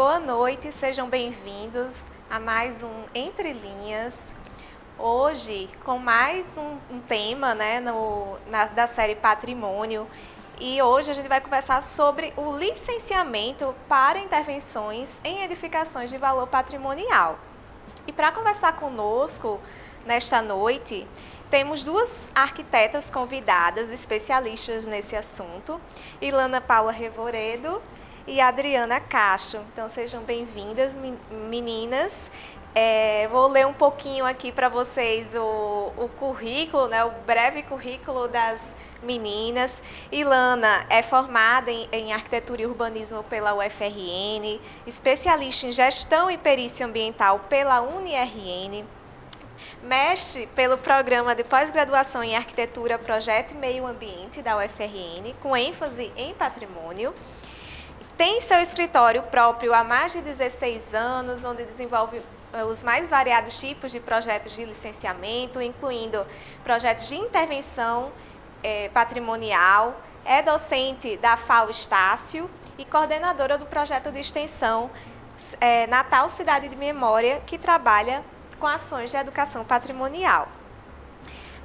Boa noite, sejam bem-vindos a mais um Entre Linhas. Hoje, com mais um tema da série Patrimônio. E hoje a gente vai conversar sobre o licenciamento para intervenções em edificações de valor patrimonial. E para conversar conosco nesta noite, temos duas arquitetas convidadas, especialistas nesse assunto, Ilana Paula Revoredo e Adriana Castro. Então sejam bem-vindas, meninas. Vou ler um pouquinho aqui para vocês o currículo, o breve currículo das meninas. Ilana é formada em Arquitetura e Urbanismo pela UFRN, especialista em Gestão e Perícia Ambiental pela UniRN, mestre pelo Programa de Pós-Graduação em Arquitetura, Projeto e Meio Ambiente da UFRN, com ênfase em patrimônio. Tem seu escritório próprio há mais de 16 anos, onde desenvolve os mais variados tipos de projetos de licenciamento, incluindo projetos de intervenção patrimonial. É docente da FAO Estácio e coordenadora do projeto de extensão Natal Cidade de Memória, que trabalha com ações de educação patrimonial.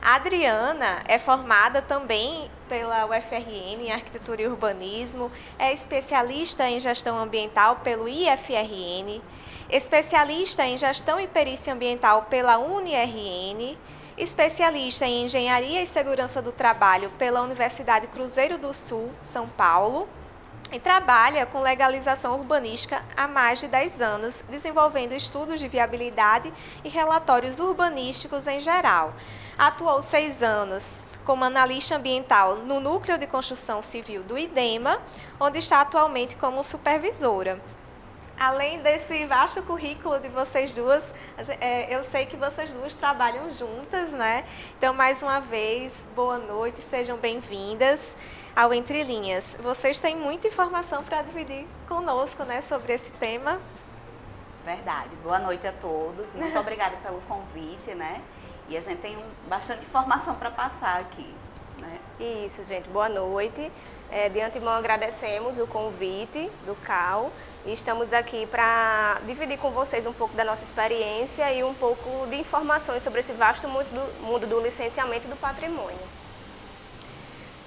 A Adriana é formada também pela UFRN em Arquitetura e Urbanismo, é especialista em Gestão Ambiental pelo IFRN, especialista em Gestão e Perícia Ambiental pela UniRN, especialista em Engenharia e Segurança do Trabalho pela Universidade Cruzeiro do Sul, São Paulo, e trabalha com legalização urbanística há mais de 10 anos, desenvolvendo estudos de viabilidade e relatórios urbanísticos em geral. Atuou 6 anos como analista ambiental no Núcleo de Construção Civil do IDEMA, onde está atualmente como supervisora. Além desse vasto currículo de vocês duas, eu sei que vocês duas trabalham juntas, né? Então, mais uma vez, boa noite, sejam bem-vindas ao Entre Linhas. Vocês têm muita informação para dividir conosco, né, sobre esse tema. Verdade. Boa noite a todos. Muito obrigada pelo convite, né? E a gente tem bastante informação para passar aqui, né? Isso, gente. Boa noite. De antemão agradecemos o convite do CAU e estamos aqui para dividir com vocês um pouco da nossa experiência e um pouco de informações sobre esse vasto mundo do licenciamento e do patrimônio.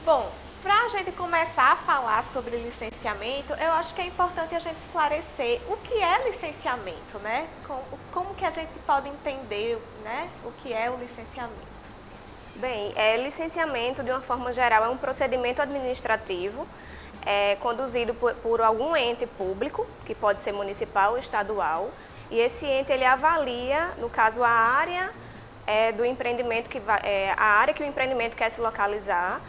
Bom, para a gente começar a falar sobre licenciamento, eu acho que é importante a gente esclarecer o que é licenciamento, né? Como que a gente pode entender, né, o que é o licenciamento? Bem, licenciamento, de uma forma geral, é um procedimento administrativo conduzido por algum ente público, que pode ser municipal ou estadual, e esse ente ele avalia, no caso, a área do empreendimento, a área que o empreendimento quer se localizar,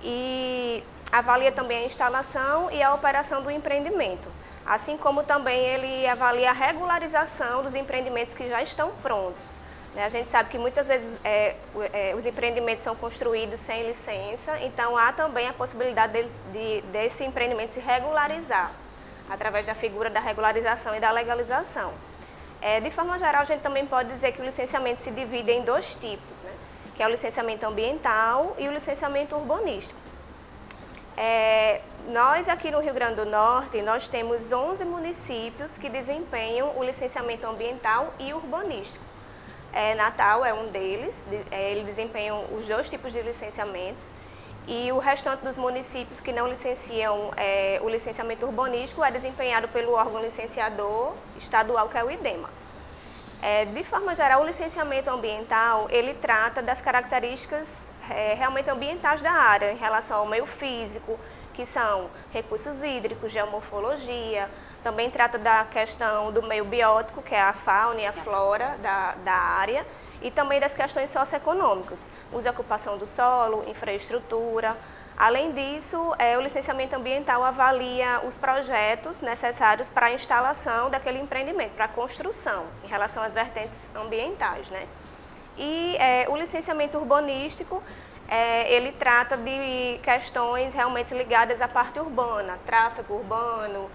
e avalia também a instalação e a operação do empreendimento, assim como também ele avalia a regularização dos empreendimentos que já estão prontos. A gente sabe que muitas vezes os empreendimentos são construídos sem licença, então há também a possibilidade desse empreendimento se regularizar, através da figura da regularização e da legalização. De forma geral, a gente também pode dizer que o licenciamento se divide em dois tipos, né? Que é o licenciamento ambiental e o licenciamento urbanístico. Nós aqui no Rio Grande do Norte, nós temos 11 municípios que desempenham o licenciamento ambiental e urbanístico. Natal é um deles, ele desempenha os dois tipos de licenciamentos, e o restante dos municípios que não licenciam o licenciamento urbanístico é desempenhado pelo órgão licenciador estadual, que é o IDEMA. De forma geral, o licenciamento ambiental, ele trata das características realmente ambientais da área, em relação ao meio físico, que são recursos hídricos, geomorfologia. Também trata da questão do meio biótico, que é a fauna e a flora da área, e também das questões socioeconômicas, uso e ocupação do solo, infraestrutura. Além disso, o licenciamento ambiental avalia os projetos necessários para a instalação daquele empreendimento, para a construção, em relação às vertentes ambientais, né? E o licenciamento urbanístico, ele trata de questões realmente ligadas à parte urbana, tráfego urbano.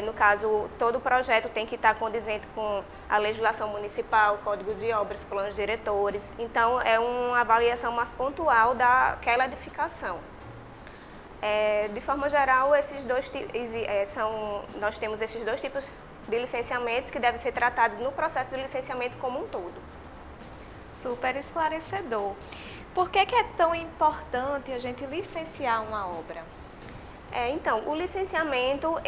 No caso, todo o projeto tem que estar condizente com a legislação municipal, código de obras, planos diretores. Então, é uma avaliação mais pontual daquela edificação. De forma geral, nós temos esses dois tipos de licenciamentos que devem ser tratados no processo de licenciamento como um todo. Super esclarecedor. Por que é tão importante a gente licenciar uma obra? Então, o licenciamento,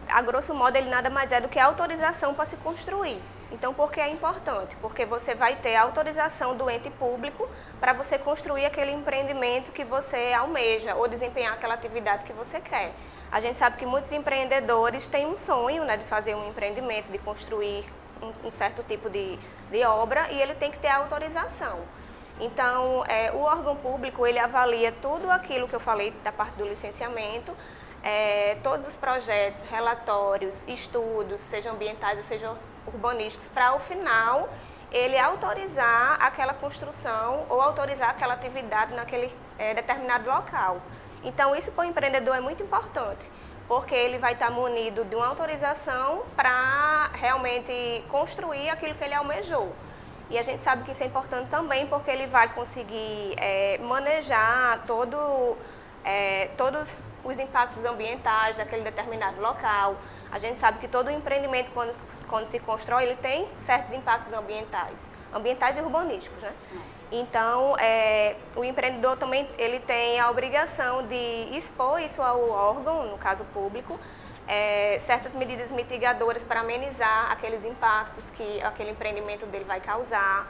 a grosso modo, ele nada mais é do que a autorização para se construir. Então, por que é importante? Porque você vai ter a autorização do ente público para você construir aquele empreendimento que você almeja ou desempenhar aquela atividade que você quer. A gente sabe que muitos empreendedores têm um sonho, né, de fazer um empreendimento, de construir um certo tipo de obra, e ele tem que ter a autorização. Então, o órgão público, ele avalia tudo aquilo que eu falei da parte do licenciamento, todos os projetos, relatórios, estudos, sejam ambientais ou sejam urbanísticos, para ao final ele autorizar aquela construção ou autorizar aquela atividade naquele determinado local. Então, isso para o empreendedor é muito importante, porque ele vai estar munido de uma autorização para realmente construir aquilo que ele almejou. E a gente sabe que isso é importante também porque ele vai conseguir manejar todos os impactos ambientais daquele determinado local. A gente sabe que todo empreendimento, quando se constrói, ele tem certos impactos ambientais e urbanísticos, né? Então, o empreendedor também ele tem a obrigação de expor isso ao órgão, no caso público, certas medidas mitigadoras para amenizar aqueles impactos que aquele empreendimento dele vai causar.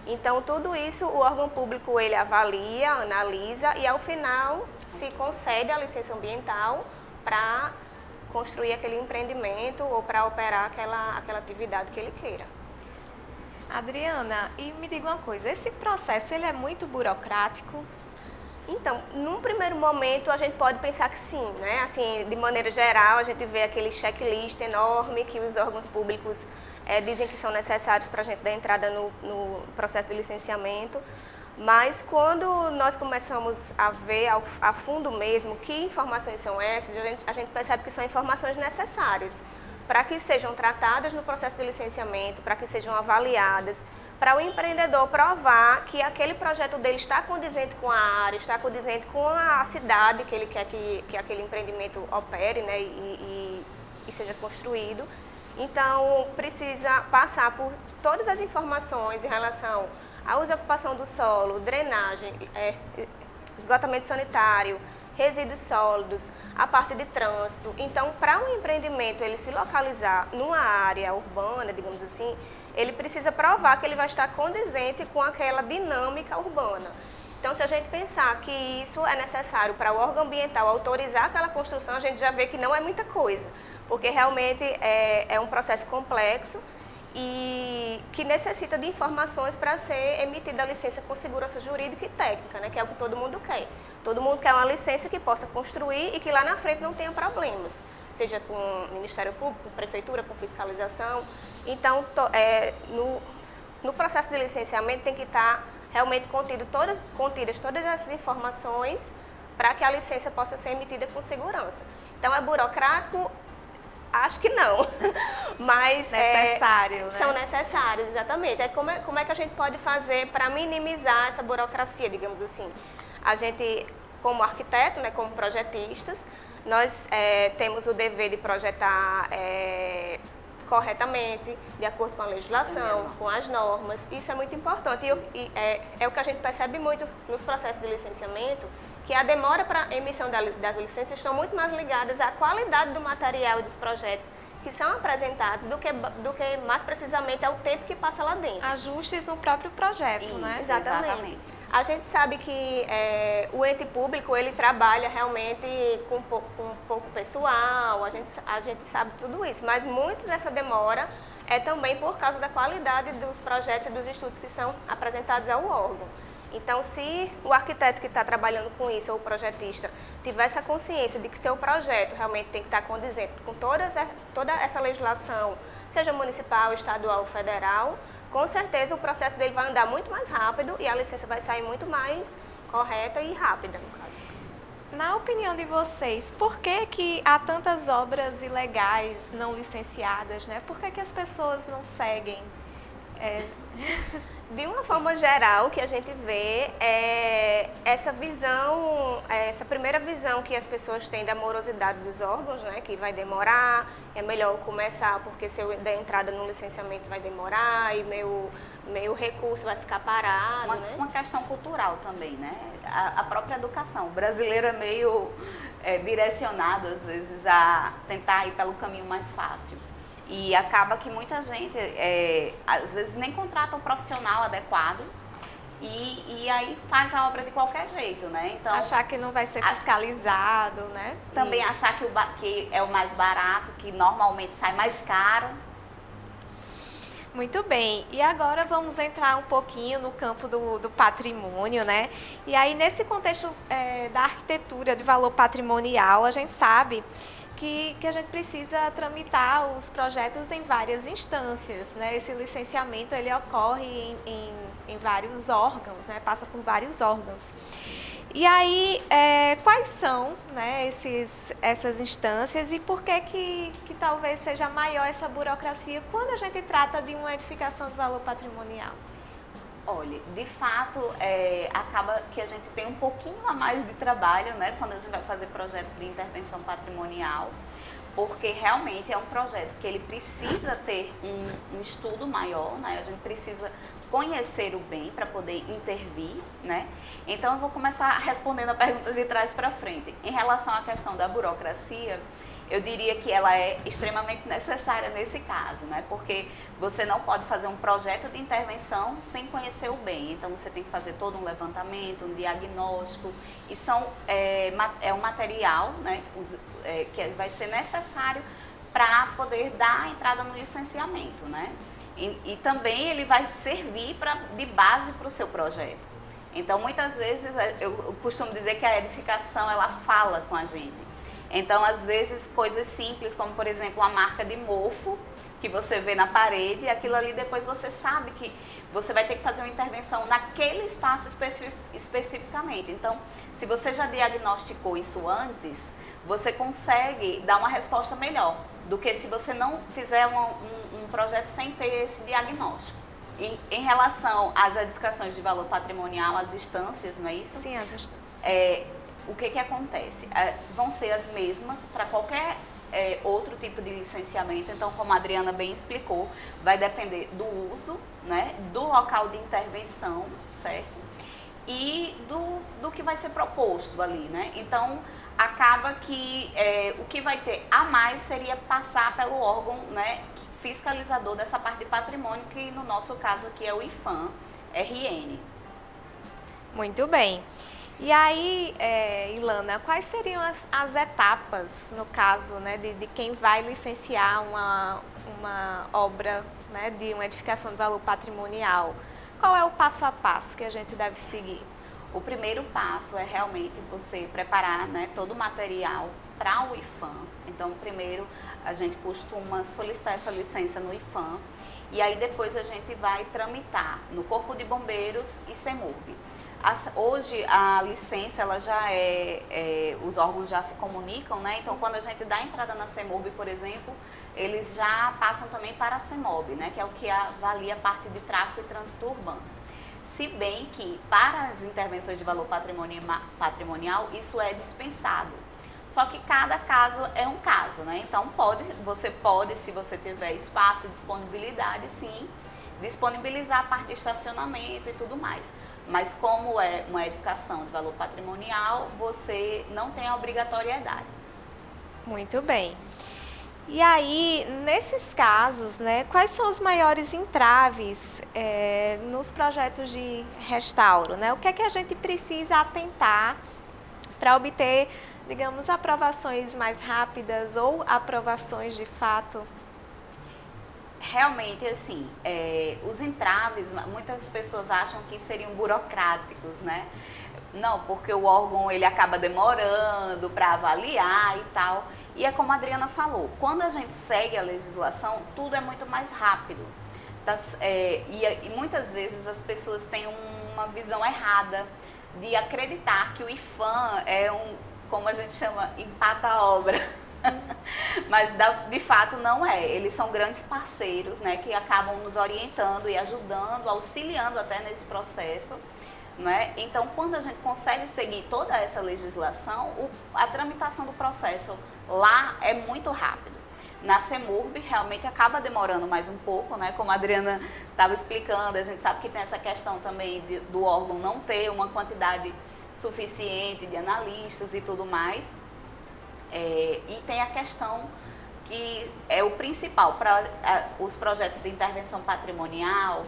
Então, tudo isso o órgão público ele avalia, analisa e, ao final, se concede a licença ambiental para construir aquele empreendimento ou para operar aquela atividade que ele queira. Adriana, e me diga uma coisa, esse processo ele é muito burocrático? Então, num primeiro momento, a gente pode pensar que sim, né? Assim, de maneira geral, a gente vê aquele checklist enorme que os órgãos públicos dizem que são necessários para a gente dar entrada no processo de licenciamento. Mas quando nós começamos a ver a fundo mesmo que informações são essas, a gente percebe que são informações necessárias para que sejam tratadas no processo de licenciamento, para que sejam avaliadas, para o empreendedor provar que aquele projeto dele está condizente com a área, está condizente com a cidade que ele quer que aquele empreendimento opere, né, e seja construído. Então, precisa passar por todas as informações em relação à ocupação do solo, drenagem, esgotamento sanitário, resíduos sólidos, a parte de trânsito. Então, para um empreendimento ele se localizar numa área urbana, digamos assim, ele precisa provar que ele vai estar condizente com aquela dinâmica urbana. Então, se a gente pensar que isso é necessário para o órgão ambiental autorizar aquela construção, a gente já vê que não é muita coisa, porque realmente é um processo complexo e que necessita de informações para ser emitida a licença com segurança jurídica e técnica, né, que é o que todo mundo quer. Todo mundo quer uma licença que possa construir e que lá na frente não tenha problemas, seja com o Ministério Público, com a Prefeitura, com fiscalização. Então, no processo de licenciamento tem que estar realmente contidas todas essas informações para que a licença possa ser emitida com segurança. Então, é burocrático? Acho que não, mas necessário, né? São necessários, exatamente. Como é que a gente pode fazer para minimizar essa burocracia, digamos assim? A gente, como arquiteto, né, como projetistas, nós temos o dever de projetar corretamente, de acordo com a legislação, com as normas. Isso é muito importante e é o que a gente percebe muito nos processos de licenciamento, que a demora para a emissão das licenças estão muito mais ligadas à qualidade do material e dos projetos que são apresentados do que mais precisamente ao tempo que passa lá dentro. Ajustes no próprio projeto, Isso, né? Exatamente. A gente sabe que o ente público ele trabalha realmente com pouco pessoal, a gente sabe tudo isso, mas muito dessa demora é também por causa da qualidade dos projetos e dos estudos que são apresentados ao órgão. Então, se o arquiteto que está trabalhando com isso, ou o projetista, tiver essa consciência de que seu projeto realmente tem que estar condizente com toda essa legislação, seja municipal, estadual ou federal, com certeza o processo dele vai andar muito mais rápido e a licença vai sair muito mais correta e rápida, no caso. Na opinião de vocês, por que há tantas obras ilegais não licenciadas, né? Por que as pessoas não seguem? De uma forma geral, o que a gente vê é essa visão, essa primeira visão que as pessoas têm da morosidade dos órgãos, né, que vai demorar, é melhor começar porque se eu der entrada no licenciamento vai demorar e meu recurso vai ficar parado, né? Uma questão cultural também, né? A própria educação. O brasileiro é meio direcionado, às vezes, a tentar ir pelo caminho mais fácil. E acaba que muita gente, às vezes, nem contrata um profissional adequado e aí faz a obra de qualquer jeito, né? Então, achar que não vai ser fiscalizado, né? Também isso. Achar que é o mais barato, que normalmente sai mais caro. Muito bem, e agora vamos entrar um pouquinho no campo do patrimônio, né? E aí, nesse contexto da arquitetura de valor patrimonial, a gente sabe que a gente precisa tramitar os projetos em várias instâncias, né? Esse licenciamento, ele ocorre em vários órgãos, né? Passa por vários órgãos. E aí, quais são, né, essas instâncias e por que talvez seja maior essa burocracia quando a gente trata de uma edificação de valor patrimonial? Olha, de fato, acaba que a gente tem um pouquinho a mais de trabalho, né, quando a gente vai fazer projetos de intervenção patrimonial, porque realmente é um projeto que ele precisa ter um estudo maior, né, a gente precisa conhecer o bem para poder intervir, né? Então eu vou começar respondendo a pergunta de trás para frente. Em relação à questão da burocracia, eu diria que ela é extremamente necessária nesse caso, né? Porque você não pode fazer um projeto de intervenção sem conhecer o bem. Então você tem que fazer todo um levantamento, um diagnóstico, e é um material, né, que vai ser necessário para poder dar a entrada no licenciamento, né? E também ele vai servir de base para o seu projeto. Então, muitas vezes, eu costumo dizer que a edificação, ela fala com a gente. Então, às vezes, coisas simples, como, por exemplo, a marca de mofo, que você vê na parede, aquilo ali depois você sabe que você vai ter que fazer uma intervenção naquele espaço especificamente. Então, se você já diagnosticou isso antes, você consegue dar uma resposta melhor do que se você não fizer um projeto sem ter esse diagnóstico. E, em relação às edificações de valor patrimonial, as instâncias, não é isso? Sim, as instâncias. O que acontece? Vão ser as mesmas para qualquer outro tipo de licenciamento. Então, como a Adriana bem explicou, vai depender do uso, né, do local de intervenção, certo? E do que vai ser proposto ali, né? Então, acaba que o que vai ter a mais seria passar pelo órgão, né, fiscalizador dessa parte de patrimônio, que no nosso caso aqui é o IPHAN-RN. Muito bem. E aí, Ilana, quais seriam as etapas, no caso, né, de quem vai licenciar uma obra, né, de uma edificação de valor patrimonial? Qual é o passo a passo que a gente deve seguir? O primeiro passo é realmente você preparar, né, todo o material para o IPHAN. Então, primeiro a gente costuma solicitar essa licença no IPHAN e aí depois a gente vai tramitar no Corpo de Bombeiros e CEMURB. Hoje a licença, ela já os órgãos já se comunicam, né? Então, quando a gente dá entrada na CEMURB, por exemplo, eles já passam também para a CEMOB, né? Que é o que avalia a parte de tráfego e trânsito urbano. Se bem que para as intervenções de valor patrimonial isso é dispensado. Só que cada caso é um caso, né? Então você pode, se você tiver espaço e disponibilidade, sim, disponibilizar a parte de estacionamento e tudo mais. Mas como é uma edificação de valor patrimonial, você não tem a obrigatoriedade. Muito bem. E aí, nesses casos, né, quais são os maiores entraves nos projetos de restauro, né? O que é que a gente precisa atentar para obter, digamos, aprovações mais rápidas ou aprovações de fato? Realmente, assim, os entraves, muitas pessoas acham que seriam burocráticos, né? Não, porque o órgão ele acaba demorando para avaliar e tal. E é como a Adriana falou, quando a gente segue a legislação, tudo é muito mais rápido. E muitas vezes as pessoas têm uma visão errada de acreditar que o IPHAN é como a gente chama, empata a obra. Mas de fato não é. Eles são grandes parceiros, né, que acabam nos orientando e ajudando, auxiliando até nesse processo. Né? Então, quando a gente consegue seguir toda essa legislação, a tramitação do processo lá é muito rápido. Na CEMURB, realmente acaba demorando mais um pouco, né? Como a Adriana estava explicando, a gente sabe que tem essa questão também do órgão não ter uma quantidade suficiente de analistas e tudo mais. E tem a questão que é o principal para os projetos de intervenção patrimonial,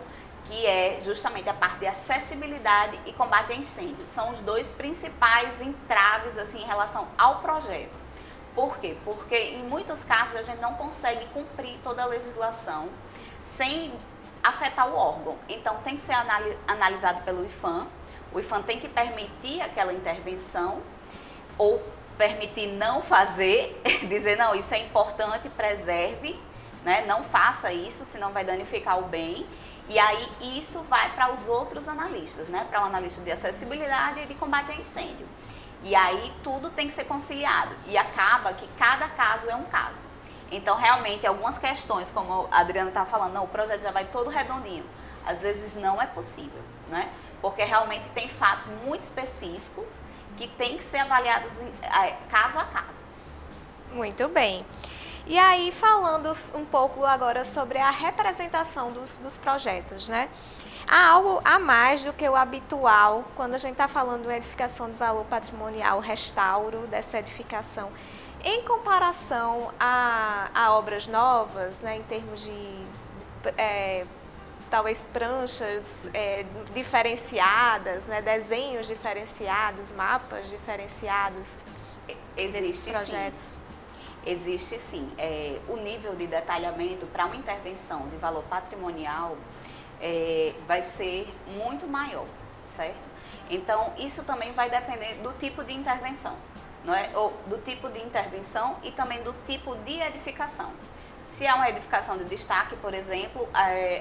que é justamente a parte de acessibilidade e combate a incêndios. São os dois principais entraves assim, em relação ao projeto. Por quê? Porque em muitos casos a gente não consegue cumprir toda a legislação sem afetar o órgão. Então tem que ser analisado pelo IPHAN. O IPHAN tem que permitir aquela intervenção ou permitir não fazer, dizer não, isso é importante, preserve, né? Não faça isso, senão vai danificar o bem. E aí isso vai para os outros analistas, né? Para o analista de acessibilidade e de combate a incêndio. E aí tudo tem que ser conciliado. E acaba que cada caso é um caso. Então, realmente, algumas questões, como a Adriana está falando, não, o projeto já vai todo redondinho. Às vezes não é possível, né? Porque realmente tem fatos muito específicos que têm que ser avaliados caso a caso. Muito bem. E aí, falando um pouco agora sobre a representação dos projetos, né? Há algo a mais do que o habitual quando a gente está falando de edificação de valor patrimonial, restauro dessa edificação, em comparação a obras novas, né, em termos de talvez pranchas diferenciadas, né, desenhos diferenciados, mapas diferenciados desses projetos. Sim. Existe sim. O nível de detalhamento para uma intervenção de valor patrimonial vai ser muito maior, certo? Então, isso também vai depender do tipo de intervenção, não é? Ou do tipo de intervenção e também do tipo de edificação. Se é uma edificação de destaque, por exemplo,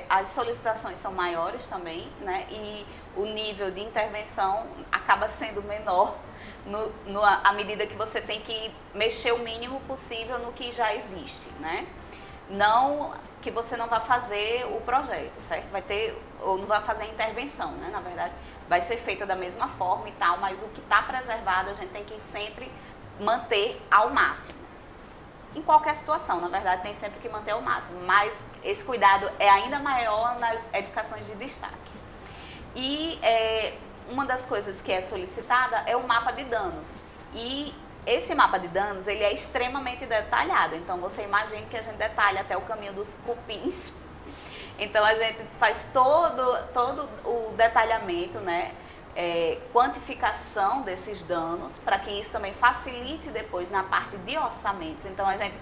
as solicitações são maiores também, né? E o nível de intervenção acaba sendo menor à medida que você tem que mexer o mínimo possível no que já existe, né? Não que você não vai fazer o projeto, certo? Vai ter, ou não vai fazer a intervenção, né? Na verdade, vai ser feita da mesma forma e tal, mas o que está preservado a gente tem que sempre manter ao máximo. Em qualquer situação, na verdade, tem sempre que manter ao máximo, mas esse cuidado é ainda maior nas edificações de destaque. E uma das coisas que é solicitada é o mapa de danos. E esse mapa de danos, ele é extremamente detalhado. Então, você imagina que a gente detalha até o caminho dos cupins. Então, a gente faz todo o detalhamento, né? Quantificação desses danos, para que isso também facilite depois na parte de orçamentos. Então, a gente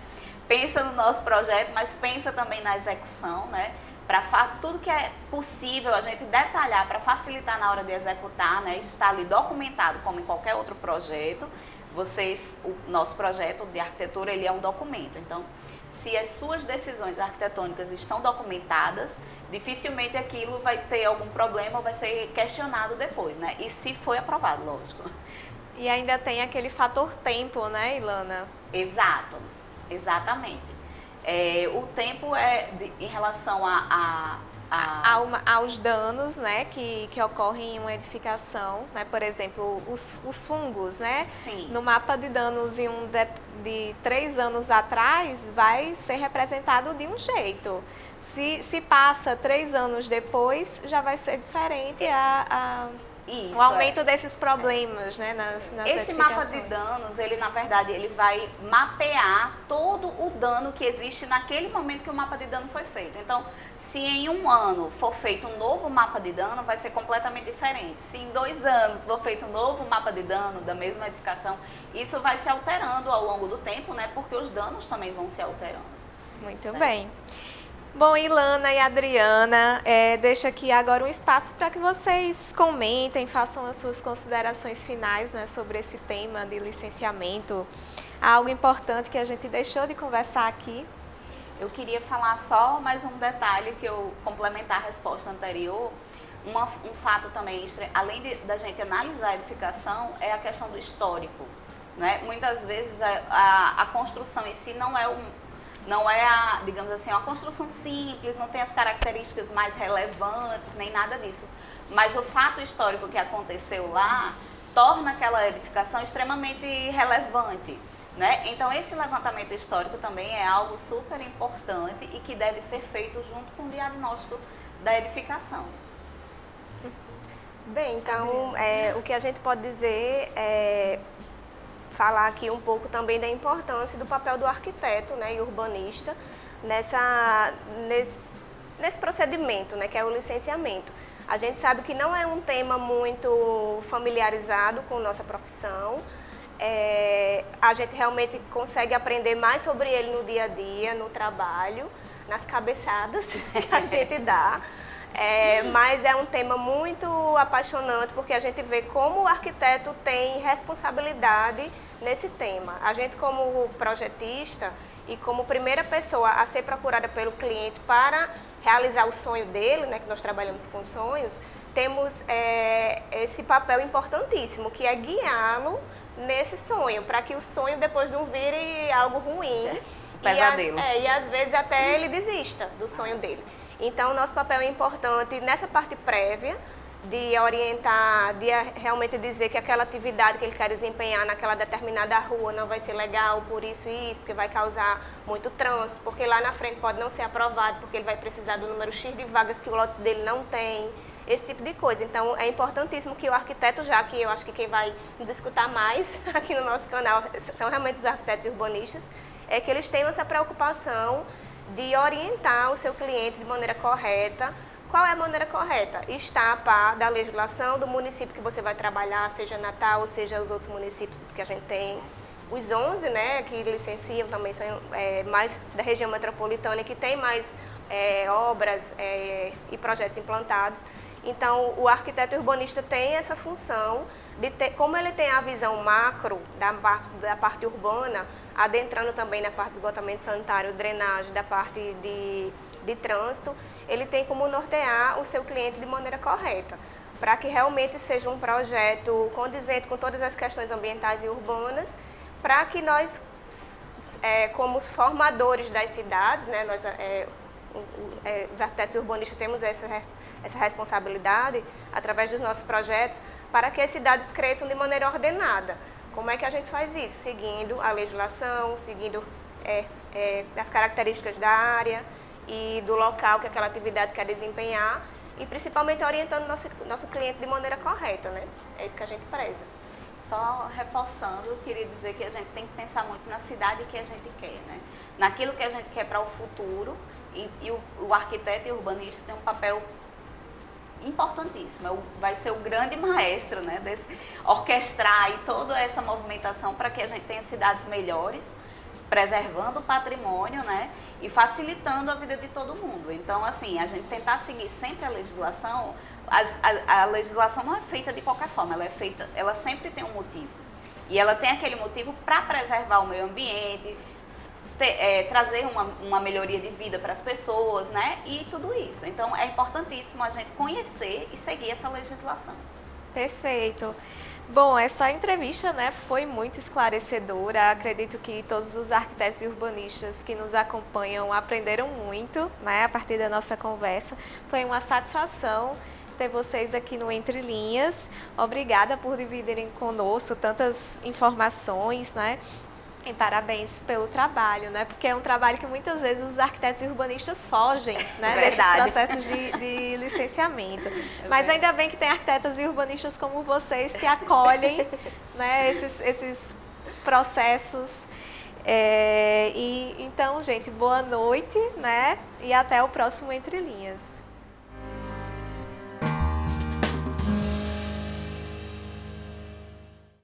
pensa no nosso projeto, mas pensa também na execução, né? Para tudo que é possível a gente detalhar para facilitar na hora de executar, né? Está ali documentado como em qualquer outro projeto. O nosso projeto de arquitetura, ele é um documento. Então, se as suas decisões arquitetônicas estão documentadas, dificilmente aquilo vai ter algum problema ou vai ser questionado depois, né? E se foi aprovado, lógico. E ainda tem aquele fator tempo, né, Ilana? Exato, exatamente. O tempo em relação aos danos, né, que ocorrem em uma edificação, né, por exemplo, os fungos, né? Sim. No mapa de danos de 3 anos atrás vai ser representado de um jeito. Se passa 3 anos depois, já vai ser diferente Isso, o aumento desses problemas, né, nas Esse mapa de danos, ele na verdade, ele vai mapear todo o dano que existe naquele momento que o mapa de dano foi feito. Então, se em 1 ano for feito um novo mapa de dano, vai ser completamente diferente. Se em 2 anos for feito um novo mapa de dano da mesma edificação, isso vai se alterando ao longo do tempo, né, porque os danos também vão se alterando. Muito certo? bem. Bom, Ilana e Adriana, deixo aqui agora um espaço para que vocês comentem, façam as suas considerações finais, né, sobre esse tema de licenciamento. Há algo importante que a gente deixou de conversar aqui? Eu queria falar só mais um detalhe que eu complementar a resposta anterior. Um fato também, além da gente analisar a edificação, é a questão do histórico. né? Muitas vezes a construção em si não é digamos assim, uma construção simples, não tem as características mais relevantes, nem nada disso. Mas o fato histórico que aconteceu lá torna aquela edificação extremamente relevante, né? Então, esse levantamento histórico também é algo super importante e que deve ser feito junto com o diagnóstico da edificação. Bem, então, o que a gente pode dizer é falar aqui um pouco também da importância do papel do arquiteto, né, e urbanista nesse procedimento, né, que é o licenciamento. A gente sabe que não é um tema muito familiarizado com nossa profissão. A gente realmente consegue aprender mais sobre ele no dia a dia, no trabalho, nas cabeçadas que a gente dá. Mas é um tema muito apaixonante porque a gente vê como o arquiteto tem responsabilidade nesse tema. A gente, como projetista e como primeira pessoa a ser procurada pelo cliente para realizar o sonho dele, né, que nós trabalhamos com sonhos, temos esse papel importantíssimo, que é guiá-lo nesse sonho, para que o sonho depois não vire algo ruim. Pesadelo. E às vezes até ele desista do sonho dele. Então, nosso papel é importante nessa parte prévia, de orientar, de realmente dizer que aquela atividade que ele quer desempenhar naquela determinada rua não vai ser legal por isso e isso, porque vai causar muito trânsito, porque lá na frente pode não ser aprovado, porque ele vai precisar do número X de vagas que o lote dele não tem, esse tipo de coisa. Então, é importantíssimo que o arquiteto, já que eu acho que quem vai nos escutar mais aqui no nosso canal são realmente os arquitetos e urbanistas, é que eles tenham essa preocupação de orientar o seu cliente de maneira correta. Qual é a maneira correta? Estar a par da legislação do município que você vai trabalhar, seja Natal, ou seja os outros municípios que a gente tem. Os 11, né, que licenciam também são mais da região metropolitana, que tem mais obras e projetos implantados. Então, o arquiteto urbanista tem essa função de ter, como ele tem a visão macro da parte urbana, adentrando também na parte de esgotamento sanitário, drenagem, da parte de trânsito, ele tem como nortear o seu cliente de maneira correta, para que realmente seja um projeto condizente com todas as questões ambientais e urbanas, para que nós, como formadores das cidades, né, nós, os arquitetos urbanistas temos essa responsabilidade, através dos nossos projetos, para que as cidades cresçam de maneira ordenada. Como é que a gente faz isso? Seguindo a legislação, seguindo as características da área e do local que aquela atividade quer desempenhar e principalmente orientando nosso cliente de maneira correta, né? É isso que a gente preza. Só reforçando, eu queria dizer que a gente tem que pensar muito na cidade que a gente quer, né? Naquilo que a gente quer para o futuro e o arquiteto e o urbanista tem um papel importantíssimo, vai ser o grande maestro, né, desse orquestrar e toda essa movimentação para que a gente tenha cidades melhores, preservando o patrimônio, né, e facilitando a vida de todo mundo. Então, assim, a gente tentar seguir sempre a legislação, a legislação não é feita de qualquer forma, ela sempre tem um motivo. E ela tem aquele motivo para preservar o meio ambiente, trazer uma melhoria de vida para as pessoas, né? E tudo isso. Então, é importantíssimo a gente conhecer e seguir essa legislação. Perfeito. Bom, essa entrevista, né, foi muito esclarecedora. Acredito que todos os arquitetos e urbanistas que nos acompanham aprenderam muito, né, a partir da nossa conversa. Foi uma satisfação ter vocês aqui no Entre Linhas. Obrigada por dividirem conosco tantas informações, né? E parabéns pelo trabalho, né? Porque é um trabalho que muitas vezes os arquitetos e urbanistas fogem, né? Desses processos de licenciamento. Mas ainda bem que tem arquitetos e urbanistas como vocês que acolhem, né, esses processos. Então, gente, boa noite, né? E até o próximo Entre Linhas.